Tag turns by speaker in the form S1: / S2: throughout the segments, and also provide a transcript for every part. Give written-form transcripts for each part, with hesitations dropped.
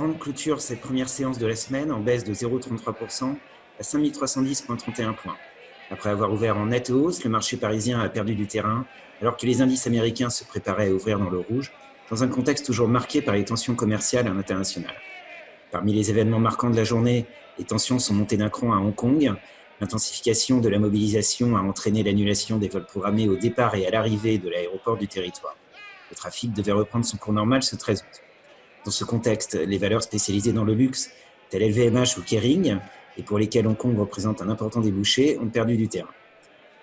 S1: Rand clôture cette première séance de la semaine en baisse de 0,33% à 5310,31 points. Après avoir ouvert en nette hausse, le marché parisien a perdu du terrain alors que les indices américains se préparaient à ouvrir dans le rouge, dans un contexte toujours marqué par les tensions commerciales à l'international. Parmi les événements marquants de la journée, les tensions sont montées d'un cran à Hong Kong. L'intensification de la mobilisation a entraîné l'annulation des vols programmés au départ et à l'arrivée de l'aéroport du territoire. Le trafic devait reprendre son cours normal ce 13 août. Dans ce contexte, les valeurs spécialisées dans le luxe, telles LVMH ou Kering, et pour lesquelles Hong Kong représente un important débouché, ont perdu du terrain.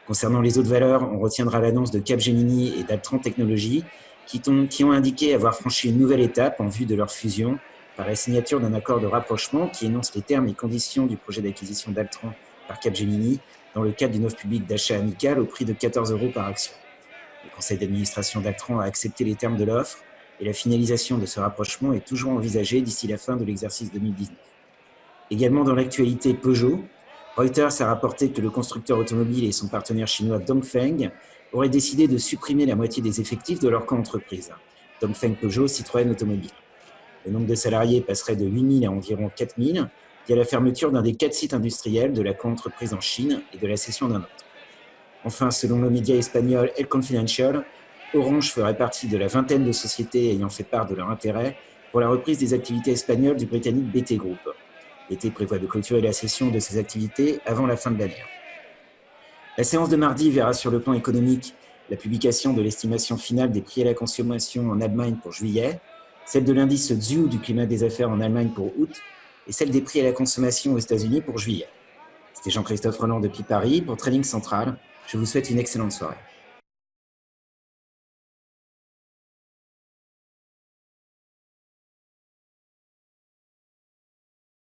S1: Concernant les autres valeurs, on retiendra l'annonce de Capgemini et d'Altran Technologies qui ont indiqué avoir franchi une nouvelle étape en vue de leur fusion par la signature d'un accord de rapprochement qui énonce les termes et conditions du projet d'acquisition d'Altran par Capgemini dans le cadre d'une offre publique d'achat amicale au prix de 14 € par action. Le conseil d'administration d'Altran a accepté les termes de l'offre et la finalisation de ce rapprochement est toujours envisagée d'ici la fin de l'exercice 2019. Également dans l'actualité Peugeot, Reuters a rapporté que le constructeur automobile et son partenaire chinois Dongfeng auraient décidé de supprimer la moitié des effectifs de leur coentreprise, Dongfeng Peugeot Citroën Automobile. Le nombre de salariés passerait de 8 000 à environ 4 000 via la fermeture d'un des 4 sites industriels de la coentreprise en Chine et de la cession d'un autre. Enfin, selon le média espagnol El Confidential, Orange ferait partie de la vingtaine de sociétés ayant fait part de leur intérêt pour la reprise des activités espagnoles du britannique BT Group. L'été prévoit de clôturer la cession de ces activités avant la fin de l'année. La séance de mardi verra sur le plan économique la publication de l'estimation finale des prix à la consommation en Allemagne pour juillet, celle de l'indice ZEW du climat des affaires en Allemagne pour août et celle des prix à la consommation aux États-Unis pour juillet. C'était Jean-Christophe Roland depuis Paris pour Trading Central. Je vous souhaite une excellente soirée.